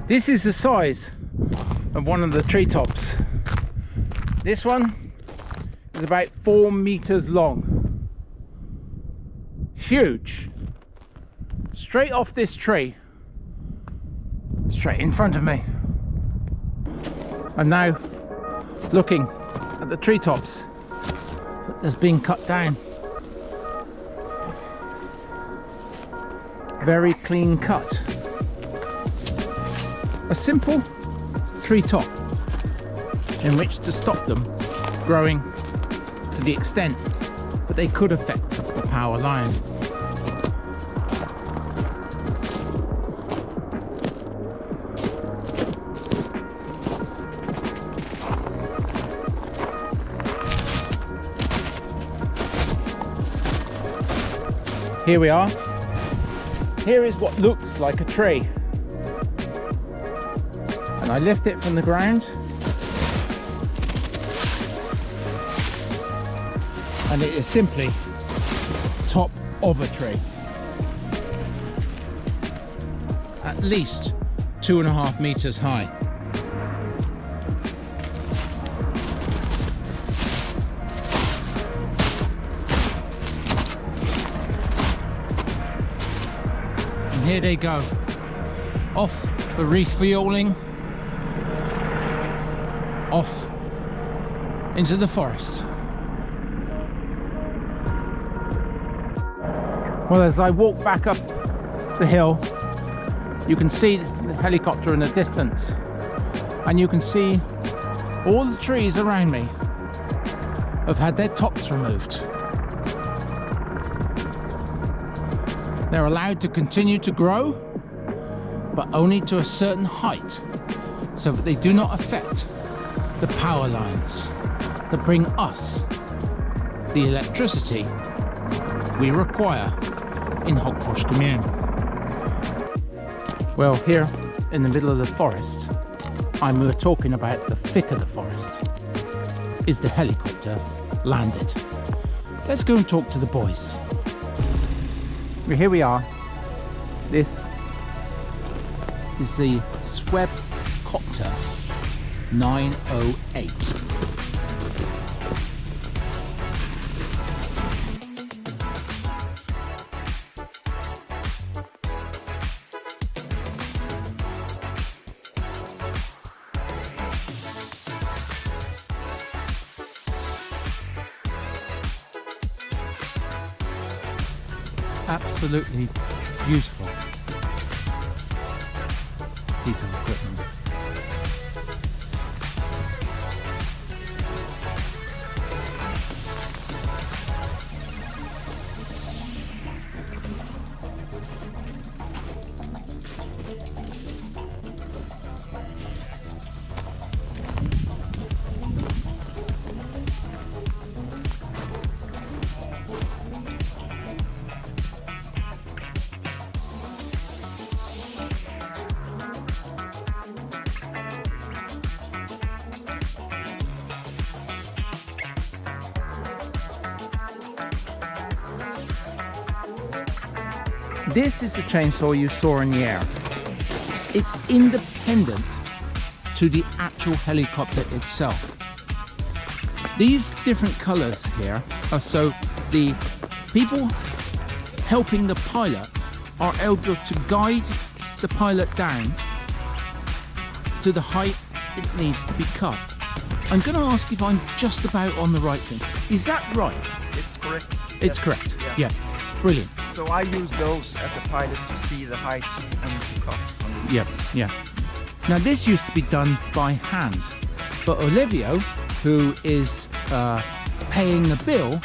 This is the size of one of the treetops. This one is about 4 meters long. Huge. Straight off this tree, straight in front of me. I'm now looking at the treetops that's been cut down. Very clean cut. A simple tree top in which to stop them growing to the extent that they could affect the power lines. Here we are. Here is what looks like a tree. And I lift it from the ground. And it is simply top of a tree. At least 2.5 meters high. And here they go, off for refueling, off into the forest. Well, as I walk back up the hill, you can see the helicopter in the distance, and you can see all the trees around me have had their tops removed. They're allowed to continue to grow, but only to a certain height, so that they do not affect the power lines that bring us the electricity we require in Hagfors Kommun. Well, here in the middle of the forest, we were talking about the thick of the forest, is the helicopter landed. Let's go and talk to the boys. Well, here we are. This is the Swebcopter 908. Absolutely beautiful piece of equipment. This is the chainsaw you saw in the air. It's independent to the actual helicopter itself. These different colors here are so the people helping the pilot are able to guide the pilot down to the height it needs to be cut. I'm going to ask if I'm just about on the right thing. Is that right? It's correct. It's correct. Yeah. Brilliant. So I use those as a pilot to see the height and to cut. Yes, yeah. Now this used to be done by hand, but Olivia, who is paying the bill,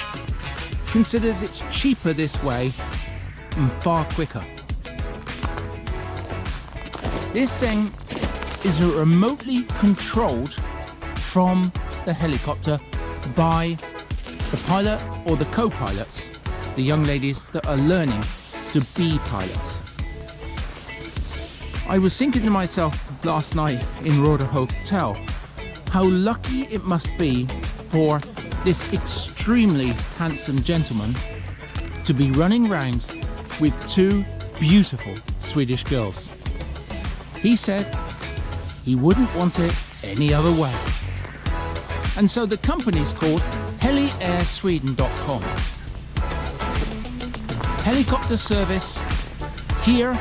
considers it's cheaper this way and far quicker. This thing is remotely controlled from the helicopter by the pilot or the co-pilots, the young ladies that are learning to be pilots. I was thinking to myself last night in Roder Hotel how lucky it must be for this extremely handsome gentleman to be running around with two beautiful Swedish girls. He said he wouldn't want it any other way. And so the company's called HeliairSweden.com. Helicopter service here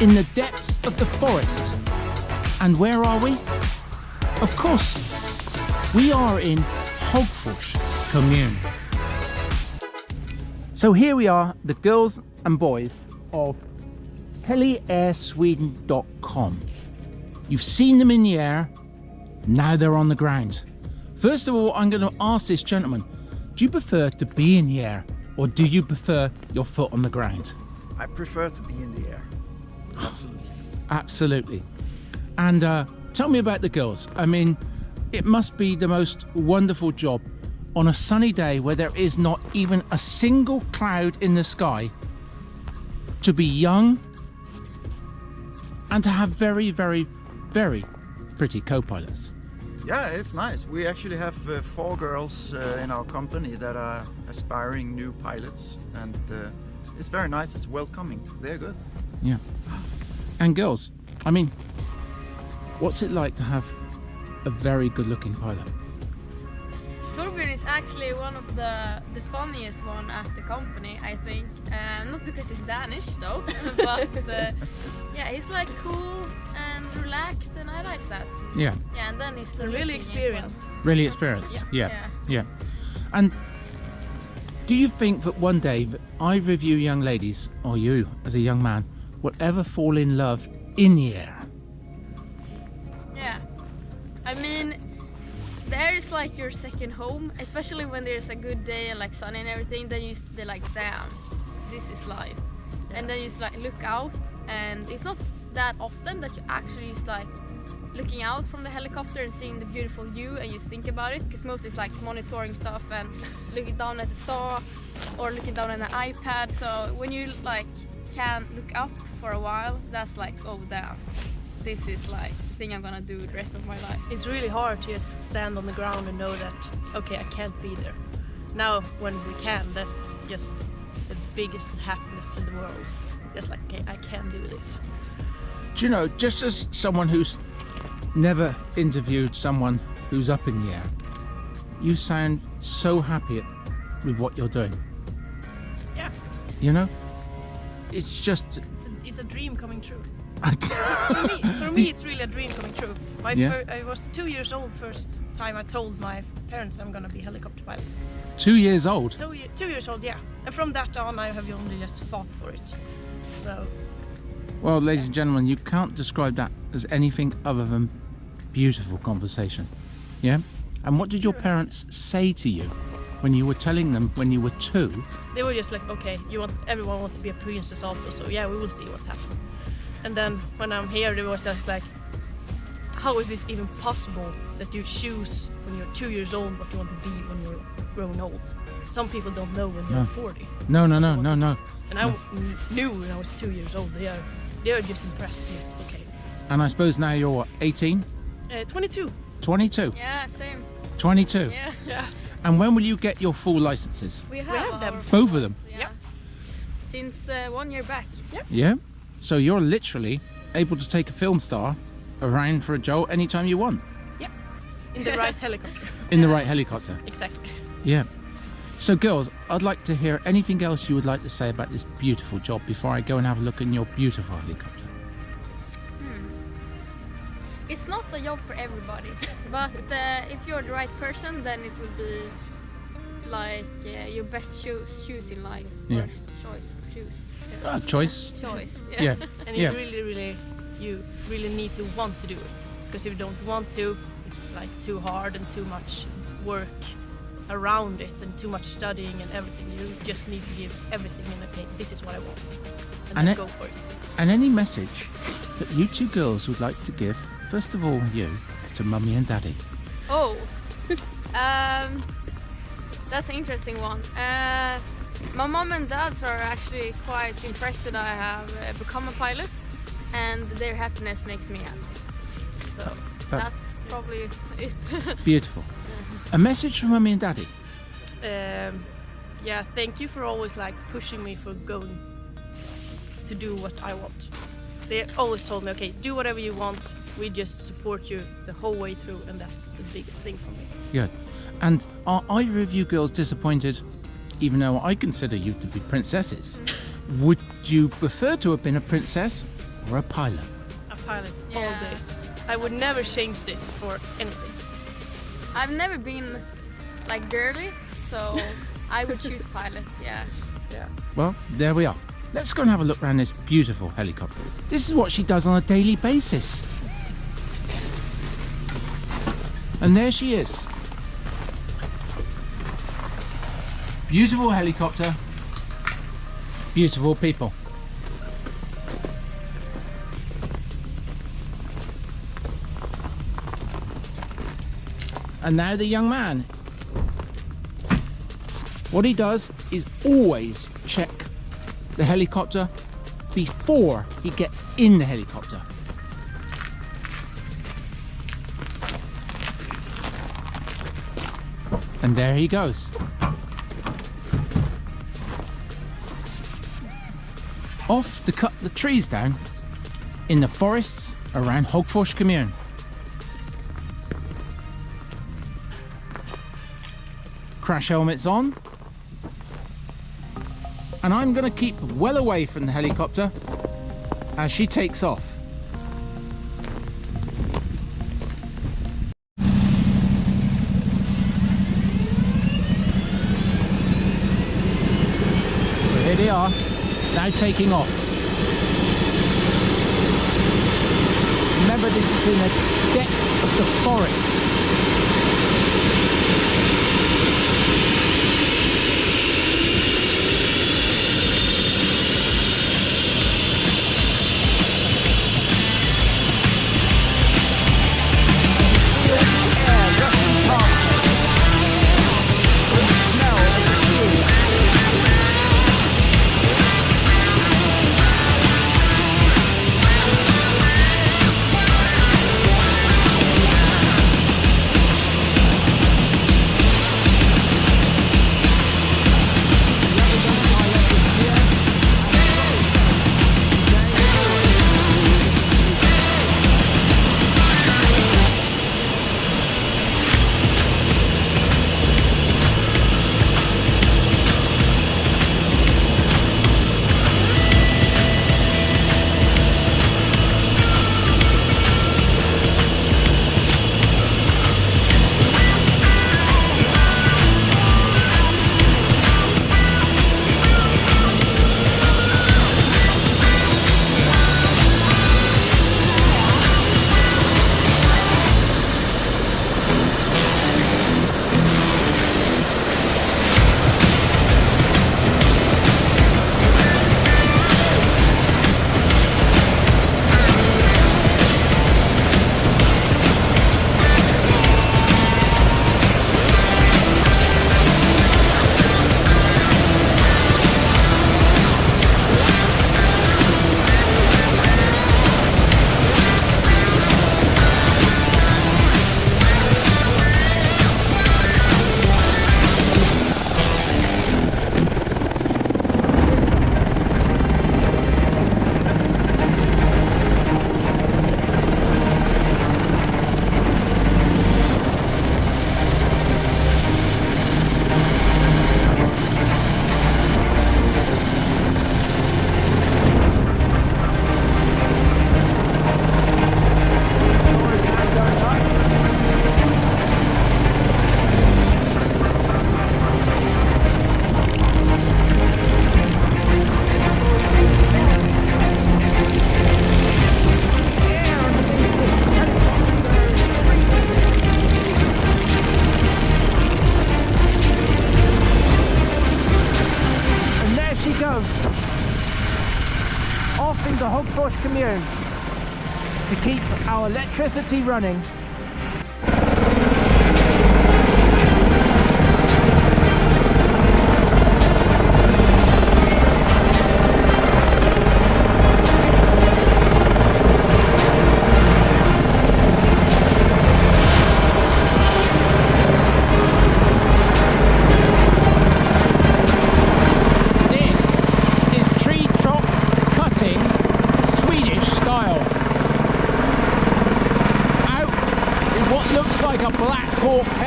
in the depths of the forest. And where are we? Of course, we are in Hagfors, Kommun. So here we are, the girls and boys of HeliairSweden.com. You've seen them in the air, now they're on the ground. First of all, I'm going to ask this gentleman, do you prefer to be in the air or do you prefer your foot on the ground? I prefer to be in the air. Absolutely. Absolutely. And tell me about the girls. I mean, it must be the most wonderful job on a sunny day where there is not even a single cloud in the sky, to be young and to have very, very, very pretty co-pilots. Yeah, it's nice. We actually have 4 girls in our company that are aspiring new pilots, and it's very nice. It's welcoming. They're good. Yeah. And girls, I mean, what's it like to have a very good-looking pilot? Torbjörn is actually one of the funniest one at the company, I think. Not because he's Danish though, but yeah, he's like cool and relaxed, and I like that. Yeah. Yeah, and then he's really experienced. Well. Really experienced. Yeah. And do you think that one day that either of you young ladies, or you as a young man, will ever fall in love in the air? Yeah. I mean, the air is like your second home, especially when there's a good day and like sun and everything. Then they're like, damn, this is life. Yeah. And then you just like look out, and it's not that often that you actually just like looking out from the helicopter and seeing the beautiful view, and you think about it, because mostly it's like monitoring stuff and looking down at the saw or looking down on an iPad. So when you like can look up for a while, that's like, oh damn, this is like the thing I'm gonna do the rest of my life. It's really hard to just stand on the ground and know that, okay, I can't be there. Now when we can, that's just the biggest happiness in the world. Just like, okay, I can do this. Do you know, just as someone who's never interviewed someone who's up in the air, you sound so happy with what you're doing. Yeah. You know? It's just... It's a dream coming true. for For me, it's really a dream coming true. Yeah. I was 2 years old first time I told my parents I'm gonna be a helicopter pilot. 2 years old? 2 years old, yeah. And from that on, I have only just fought for it. So... Well, ladies and gentlemen, you can't describe that as anything other than beautiful conversation. Yeah? And what did your parents say to you when you were telling them when you were 2? They were just like, okay, everyone wants to be a princess also, so yeah, we will see what's happening. And then when I'm here, they was just like, how is this even possible that you choose when you're 2 years old what you want to be when you're grown old? Some people don't know when they're 40. No. And I knew when I was 2 years old. They are just impressed. Just okay. And I suppose now you're what, 18? 22. 22? Yeah, same. 22? Yeah. And when will you get your full licenses? We have them. our Both of them? Yeah. Yep. Since 1 year back. Yep. Yeah? So you're literally able to take a film star around for a jolt anytime you want? Yep. In the right helicopter. In the right helicopter? Exactly. Yeah. So girls, I'd like to hear anything else you would like to say about this beautiful job before I go and have a look in your beautiful helicopter. It's not a job for everybody, but if you're the right person, then it will be like your best shoes in life. Yeah. Or choice. Choice. Choice. Yeah. And you really need to want to do it. Because if you don't want to, it's like too hard and too much work around it and too much studying and everything. You just need to give everything and okay, this is what I want. And then go for it. And any message that you two girls would like to give, first of all you, to Mummy and Daddy? Oh, that's an interesting one. My mom and dad are actually quite impressed that I have become a pilot, and their happiness makes me happy. So that's probably it. Beautiful. A message from Mummy and Daddy? yeah, thank you for always like pushing me for going to do what I want. They always told me, okay, do whatever you want. We just support you the whole way through, and that's the biggest thing for me. Good. And are either of you girls disappointed, even though I consider you to be princesses? Would you prefer to have been a princess or a pilot? A pilot all Yeah. days. I would never change this for anything. I've never been like girly, so I would choose pilot. Yeah. Yeah. Well, there we are. Let's go and have a look around this beautiful helicopter. This is what she does on a daily basis. And there she is. Beautiful helicopter, beautiful people. And now the young man. What he does is always check the helicopter before he gets in the helicopter. And there he goes. Off to cut the trees down in the forests around Hagfors Kommun. Crash helmets on. And I'm going to keep well away from the helicopter as she takes off. So here they are, now taking off. Remember, this is in the depth of the forest. Off into Hagfors Kommun to keep our electricity running.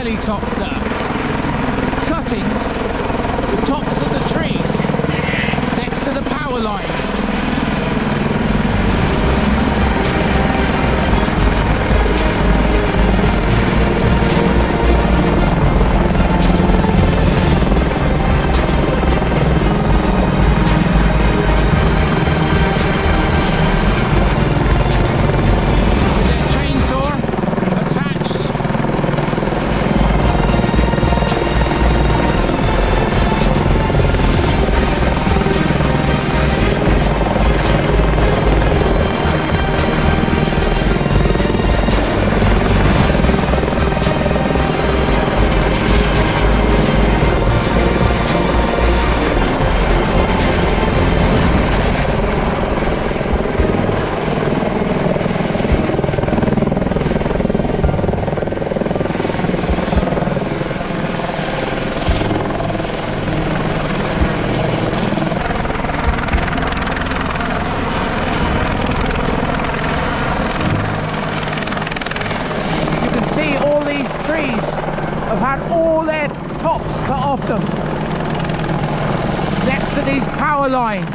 helicopter cutting the tops of the trees next to the power lines. Tops cut off them next to these power lines.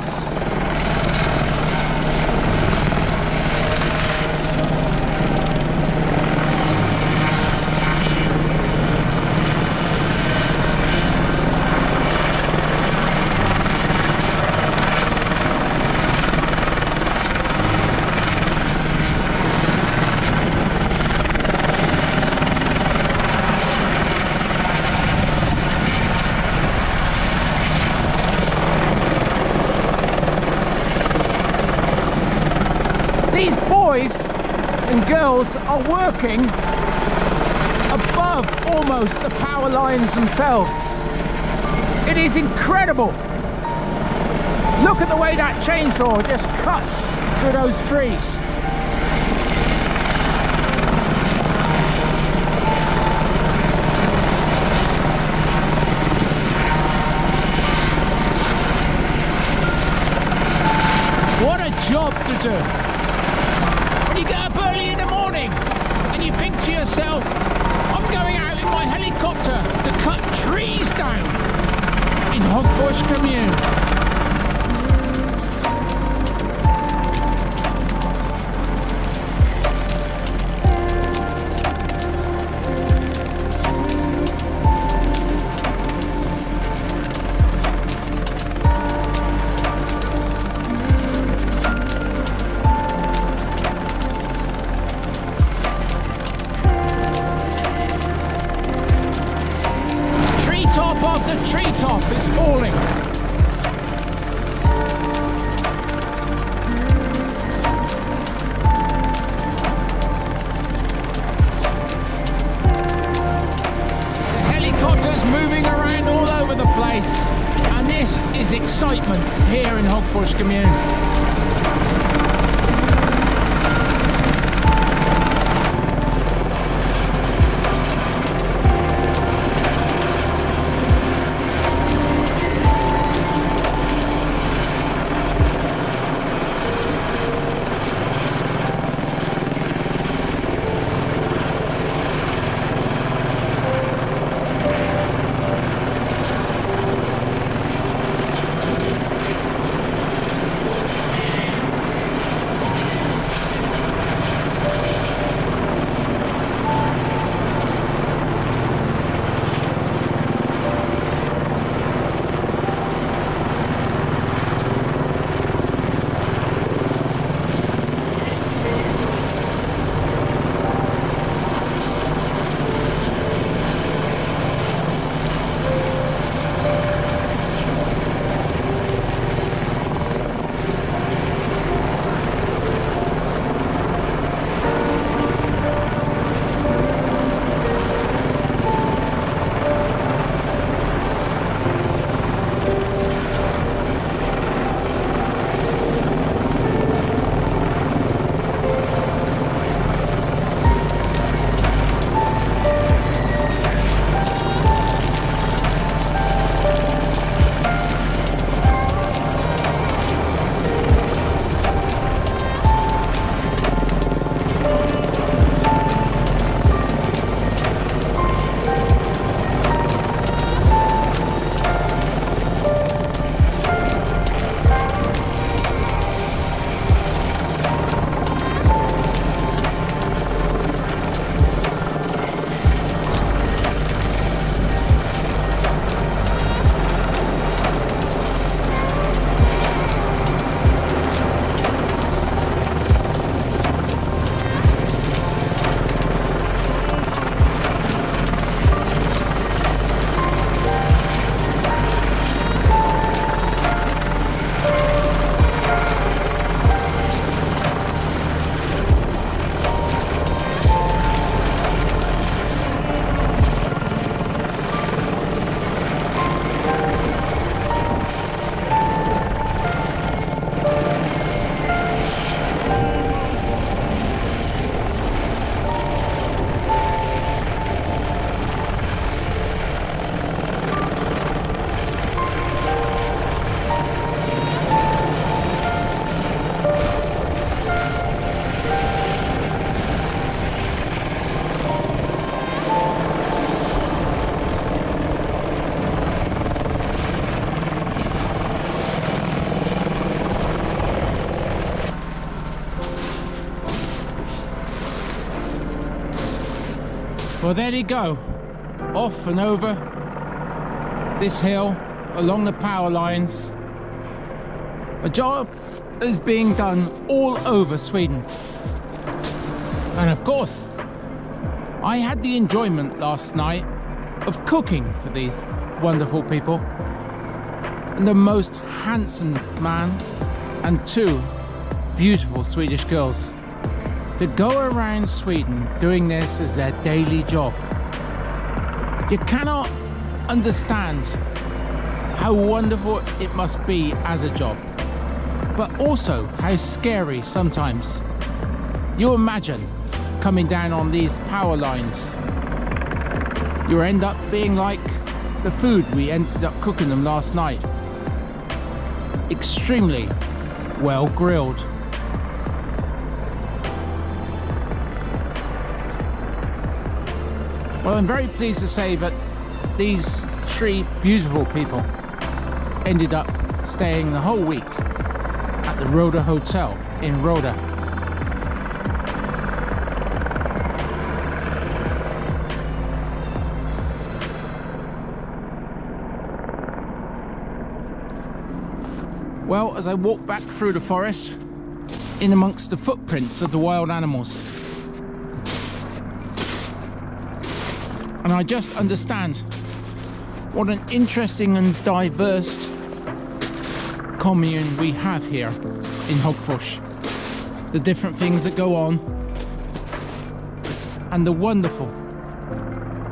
These boys and girls are working above almost the power lines themselves. It is incredible. Look at the way that chainsaw just cuts through those trees. What a job to do. You get up early in the morning and you think to yourself, I'm going out in my helicopter to cut trees down in Hagfors Kommun. The treetop is falling. The helicopter's moving around all over the place, and this is excitement here in Hagfors Kommun. Well, there you go. Off and over this hill, along the power lines. A job is being done all over Sweden. And of course, I had the enjoyment last night of cooking for these wonderful people. And the most handsome man and two beautiful Swedish girls that go around Sweden doing this as their daily job. You cannot understand how wonderful it must be as a job, but also how scary sometimes. You imagine coming down on these power lines. You end up being like the food we ended up cooking them last night. Extremely well grilled. Well, I'm very pleased to say that these three beautiful people ended up staying the whole week at the Roda Hotel in Roda. Well, as I walk back through the forest, in amongst the footprints of the wild animals, and I just understand what an interesting and diverse commune we have here in Hagfors. The different things that go on and the wonderful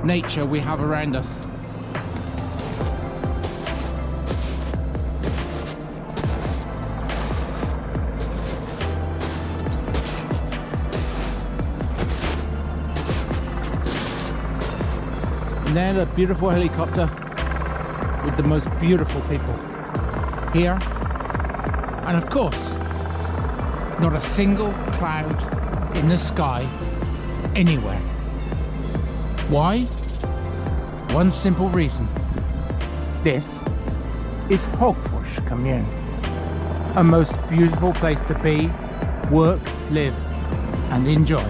nature we have around us. And then a beautiful helicopter with the most beautiful people here. And of course, not a single cloud in the sky anywhere. Why? One simple reason. This is Hagfors Kommun. A most beautiful place to be, work, live and enjoy.